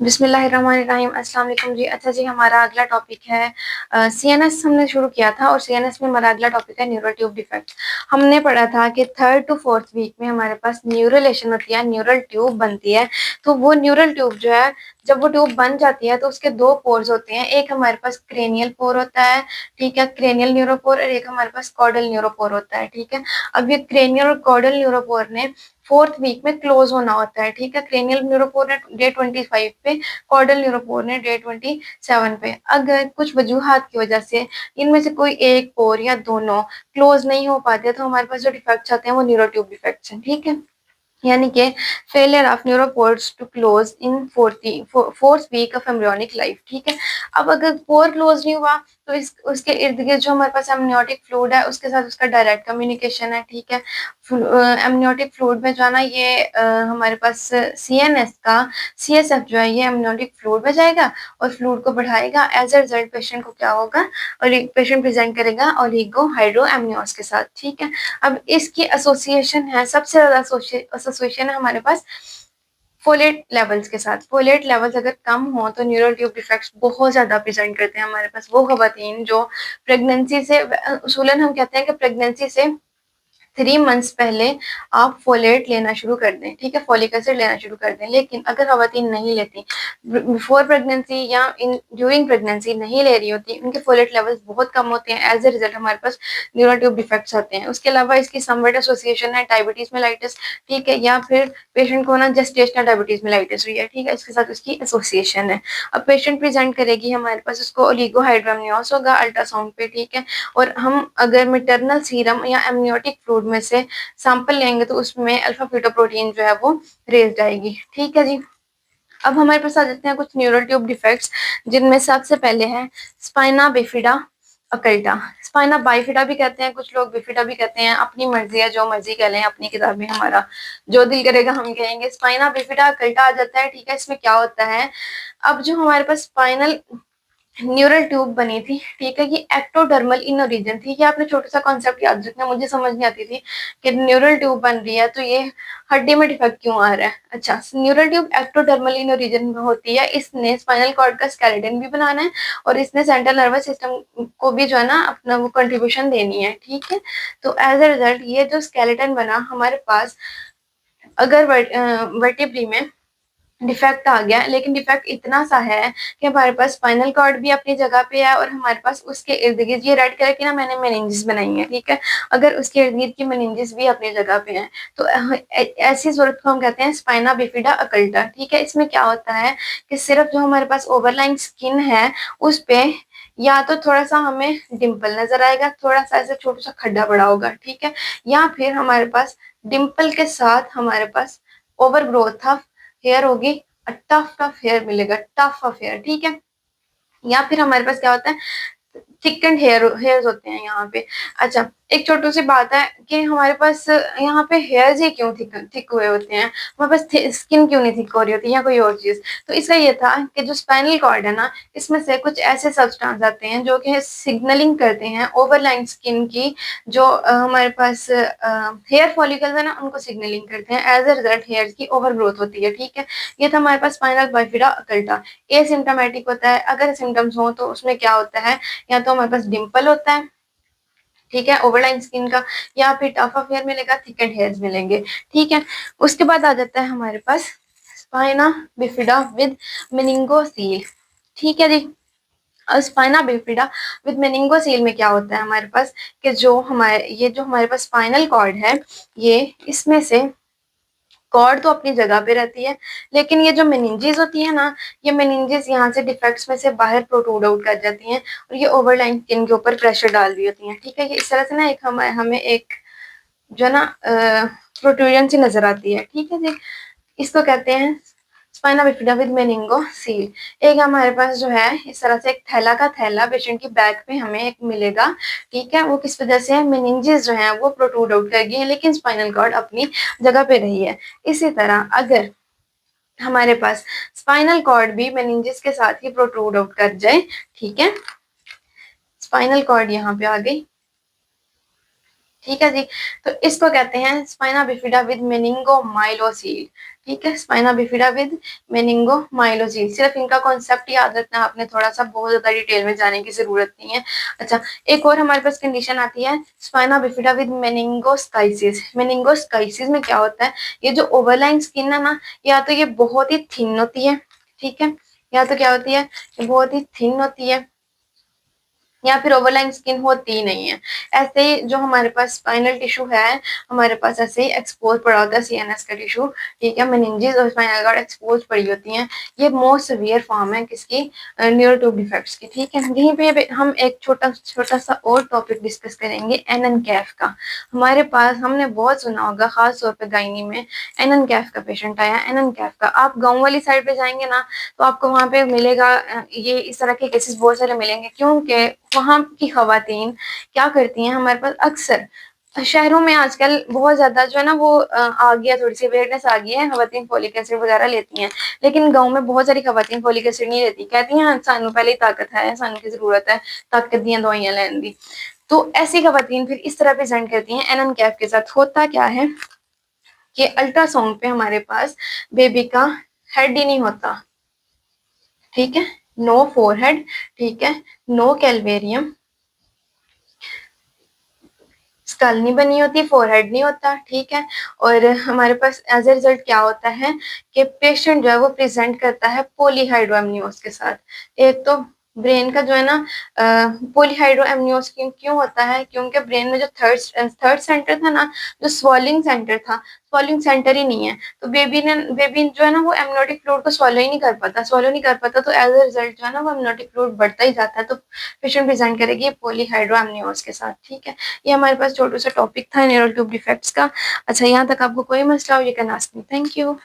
बिस्मिल्लाहिर्रहमानिर्रहीम। अस्सलाम वालेकुम जी। अच्छा जी, हमारा अगला टॉपिक है सीएनएस। हमने शुरू किया था और सीएनएस में हमारा अगला टॉपिक है न्यूरल ट्यूब डिफेक्ट्स। हमने पढ़ा था कि 3rd to 4th वीक में हमारे पास न्यूरलेशन होती है, न्यूरल ट्यूब बनती है। तो वो न्यूरल ट्यूब जो है, जब वो ट्यूब बन जाती है तो उसके दो पोर्स होते हैं। एक हमारे पास क्रेनियल पोर होता है, ठीक है, क्रेनियल न्यूरोपोर, और एक हमारे पास कॉर्डल न्यूरोपोर होता है, ठीक है। अब ये क्रेनियल और कॉर्डल न्यूरोपोर ने 4th वीक में क्लोज होना होता है, ठीक है। क्रेनियल न्यूरोपोर ने डे 25 पे, कॉर्डल न्यूरोपोर ने डे 27 पे। अगर कुछ वजूहात की वजह से इनमें से कोई एक पोर या दोनों क्लोज नहीं हो पाते तो हमारे पास जो डिफेक्ट्स आते हैं वो न्यूरो ट्यूब डिफेक्ट्स हैं, ठीक है। यानी कि failure of neuropores to close in fourth week of embryonic life, ठीक है। अब अगर पोर क्लोज नहीं हुआ तो इस उसके इर्द गिर्द जो हमारे पास एमनियोटिक फ्लूइड है उसके साथ उसका डायरेक्ट कम्युनिकेशन है, ठीक है। एमनियोटिक फ्लूइड में जो है ना, ये हमारे पास सीएनएस का सीएसएफ जो है ये एमनियोटिक फ्लूइड में जाएगा और फ्लूइड को बढ़ाएगा। एज अ रिजल्ट पेशेंट को क्या होगा, और पेशेंट प्रेजेंट करेगा ओलिगो हाइड्रोएमनियोस के साथ, ठीक है। अब इसकी एसोसिएशन है, सबसे ज्यादा एसोसिएशन है हमारे पास फोलेट लेवल्स के साथ। फोलेट लेवल्स अगर कम हो तो न्यूरल ट्यूब डिफेक्ट्स बहुत ज्यादा प्रेजेंट करते हैं हमारे पास वो खवातीन जो प्रेगनेंसी से, उसूलन हम कहते हैं कि प्रेगनेंसी से 3 मंथ्स पहले आप फोलेट लेना शुरू कर दें, ठीक है, फोलिक एसिड लेना शुरू कर दें। लेकिन अगर खवातीन नहीं लेती, बिफोर प्रेगनेंसी या इन ड्यूरिंग प्रेगनेंसी नहीं ले रही होती, उनके फोलेट लेवल्स बहुत कम होते हैं। एज ए रिजल्ट हमारे पास न्यूरल ट्यूब डिफेक्ट्स होते हैं। उसके अलावा इसकी समवेट एसोसिएशन है डायबिटीज मेलाइटिस, ठीक है, या फिर पेशेंट को ना जेस्टेशनल डायबिटीज मेलाइटिस हुई है, ठीक है, इसके साथ उसकी एसोसिएशन है। अब पेशेंट प्रेजेंट करेगी हमारे पास, उसको ओलिगोहाइड्रोएमनियोस होगा अल्ट्रासाउंड पे, ठीक है। और हम अगर मैटरनल सीरम या एमनियोटिक फ्लूइड में से सैंपल लेंगे तो उसमें अल्फा फीटोप्रोटीन जो है वो रेज्ड आएगी, ठीक है जी। अब हमारे पास आ जाते हैं कुछ न्यूरल ट्यूब डिफेक्ट्स, जिनमें सबसे पहले है स्पाइना बिफिडा अकल्टा। स्पाइना बाइफिडा भी कहते हैं कुछ लोग, बिफिडा भी कहते हैं, अपनी मर्जी है, जो मर्जी कह लें, अपनी किताब में हमारा जो दिल करेगा हम कहेंगे। स्पाइना बिफिडा अकल्टा आ जाता है, ठीक है। इसमें क्या होता है, अब जो हमारे पास स्पाइनल न्यूरल ट्यूब बनी थी, ठीक है, ये एक्टोडर्मल इन ओरिजिन थी। ये आपने छोटा सा कॉन्सेप्ट याद रखना, मुझे समझ नहीं आती थी कि न्यूरल ट्यूब बन रही है तो ये हड्डी में डिफेक्ट क्यों आ रहा है। अच्छा, neural tube ectodermal in origin में होती है, इसने स्पाइनल कॉर्ड का स्केलेटन भी बनाना है और इसने सेंट्रल नर्वस सिस्टम को भी जो है ना अपना वो कंट्रीब्यूशन देनी है, ठीक है। तो एज ए रिजल्ट ये जो स्केलेटन बना हमारे पास, अगर वर्टिब्री में डिफेक्ट आ गया, लेकिन डिफेक्ट इतना सा है कि हमारे पास स्पाइनल कॉर्ड भी अपनी जगह पे है और हमारे पास उसके इर्द गिर्द, ये रेड कलर की ना मैंने मेनिंजेस बनाई है, ठीक है, अगर उसके इर्द गिर्द की मेनिंजेस भी अपनी जगह पे हैं तो ऐसी सूरत को हम कहते हैं स्पाइना बिफिडा अकल्टा, ठीक है। इसमें क्या होता है कि सिर्फ जो हमारे पास ओवरलाइन स्किन है उस पे या तो थोड़ा सा हमें डिम्पल नजर आएगा, थोड़ा सा ऐसे छोटा सा खड्डा पड़ा होगा, ठीक है, या फिर हमारे पास डिम्पल के साथ हमारे पास ओवर ग्रोथ ऑफ हेयर होगी, टफ टफ हेयर मिलेगा, टफ ऑफ हेयर, ठीक है। या फिर हमारे पास क्या होता है, थिकन्ड हेयर्स होते हैं यहाँ पे। अच्छा, एक छोटी सी बात है कि हमारे पास यहाँ पे हेयर्स ही क्यों थिक हुए होते हैं, हमारे पास स्किन क्यों नहीं थिक हो रही होती या कोई और चीज। तो इसका ये था कि जो स्पाइनल कॉर्ड है ना, इसमें से कुछ ऐसे सब्सटेंस आते हैं जो कि सिग्नलिंग करते हैं ओवरलाइन स्किन की, जो हमारे पास हेयर फॉलिकल्स है ना उनको सिग्नलिंग करते हैं। एज ए रिजल्ट हेयर की ओवर ग्रोथ होती है, ठीक है। ये था हमारे पास स्पाइनल बाइफिडा अकल्टा। एसिम्टोमेटिक होता है, अगर सिम्टम्स हो तो उसमें क्या होता है, या तो हमारे पास डिम्पल होता है, ठीक है, ओवरलाइन स्किन का, या फिर टफ ऑफ हेयर मिलेगा, थिकन्ड हेयर्स मिलेंगे, ठीक है। उसके बाद आ जाता है हमारे पास स्पाइना बिफिडा विद मेनिंगोसील, ठीक है जी। स्पाइना बिफिडा विद मेनिंगोसील में क्या होता है हमारे पास कि जो हमारे पास स्पाइनल कॉर्ड है, ये इसमें से कॉर्ड तो अपनी जगह पे रहती है, लेकिन ये जो मेनिंजेस होती है ना, ये मेनिंजेस यहाँ से डिफेक्ट्स में से बाहर प्रोट्रूड आउट कर जाती हैं और ये ओवरलाइन स्किन के ऊपर प्रेशर डाल रही होती हैं, ठीक है। ये इस तरह से ना एक हमें एक जो है ना प्रोट्रूजन सी नजर आती है, ठीक है जी। इसको कहते हैं स्पाइना बिफिडा विद मेनिंगोसील। एक हमारे पास जो है इस तरह से एक थैला का थैला पेशेंट की बैक पे हमें एक मिलेगा, ठीक है। वो किस वजह से है, मेनिंजेस जो है वो प्रोट्रूड आउट कर गई है लेकिन स्पाइनल कॉर्ड अपनी जगह पे रही है। इसी तरह अगर हमारे पास स्पाइनल कॉर्ड भी मेनिंजेस के साथ ही प्रोट्रूड आउट कर जाए, ठीक है, स्पाइनल कॉर्ड यहाँ पे आ गई, ठीक है जी। तो इसको कहते हैं स्पाइना बिफिडा विद मेनिंगोमाइलोसील। ठीक है, स्पाइना बिफिडा विद मेनिंगोमाइलोसील। सिर्फ इनका कॉन्सेप्ट याद रखना आपने, थोड़ा सा बहुत ज्यादा डिटेल में जाने की जरूरत नहीं है। अच्छा, एक और हमारे पास कंडीशन आती है स्पाइना बिफिडा विद मेनिंगोस्काइसिस। मेनिंगोस्काइसिस में क्या होता है, ये जो ओवरलाइन स्किन है ना, या तो ये बहुत ही थिन होती है, ठीक है, या तो क्या होती है, ये बहुत ही थिन होती है, या फिर ओवरलाइन स्किन होती ही नहीं है। ऐसे ही जो हमारे पास स्पाइनल टिश्यू है, हमारे पास ऐसे ही एक्सपोज पड़ा होता है सीएनएस का टिश्यू, ठीक है, मेनिंजेस और स्पाइनल कॉर्ड एक्सपोज पड़ी होती हैं। ये मोस्ट सीवियर फॉर्म है किसकी, न्यूरो ट्यूब डिफेक्ट्स की। ठीक है, यहीं पे हम एक छोटा छोटा सा और टॉपिक डिस्कस करेंगे, एनएनकैफ का। हमारे पास हमने बहुत सुना होगा, खास तौर पे गायनी में एनएनकैफ का पेशेंट आया। एनएनकैफ का आप गाँव वाली साइड पे जाएंगे ना, तो आपको वहाँ पे मिलेगा, ये इस तरह के केसेस बहुत सारे मिलेंगे, क्योंकि वहाँ की खवातीन क्या करती हैं, हमारे पास अक्सर शहरों में आजकल बहुत ज्यादा जो है ना वो आ गया, थोड़ी सी अवेयरनेस आ गई है, खवातीन फोलिक एसिड वगैरह लेती हैं। लेकिन गांव में बहुत सारी खवातीन फोलिक एसिड नहीं लेती, कहती हैं सानू पहले ही ताकत है, सानू की जरूरत है ताकत दी दवाइयां लेने दी। तो ऐसी खवातीन फिर इस तरह प्रेजेंट करती हैं एनएनकैफ के साथ। होता क्या है कि अल्ट्रासाउंड पे हमारे पास बेबी का हेड ही नहीं होता, ठीक है, नो फोरहेड, ठीक है, नो कैलवेरियम, स्कल नहीं बनी होती, फोरहेड नहीं होता, ठीक है। और हमारे पास एज ए रिजल्ट क्या होता है कि पेशेंट जो है वो प्रेजेंट करता है पॉलीहाइड्रोएमनियोज के साथ। एक तो ब्रेन का जो है ना पॉलीहाइड्रोएमनियोज क्यों होता है, क्योंकि ब्रेन में जो थर्ड सेंटर था ना, जो स्वॉलिंग सेंटर था, स्वॉलिंग सेंटर ही नहीं है। तो बेबी जो है ना वो एमनियोटिक फ्लूइड को स्वॉलो ही नहीं कर पाता, स्वॉलो नहीं कर पाता, तो एज ए रिजल्ट जो है ना वो एमनियोटिक फ्लूइड बढ़ता ही जाता है। तो पेशेंट प्रेजेंट करेगी पॉलीहाइड्रोएमनियोज के साथ, ठीक है। ये हमारे पास छोटू सा टॉपिक था न्यूरल ट्यूब डिफेक्ट्स का। अच्छा, यहाँ तक आपको कोई मसला हो, you can ask me. Thank you.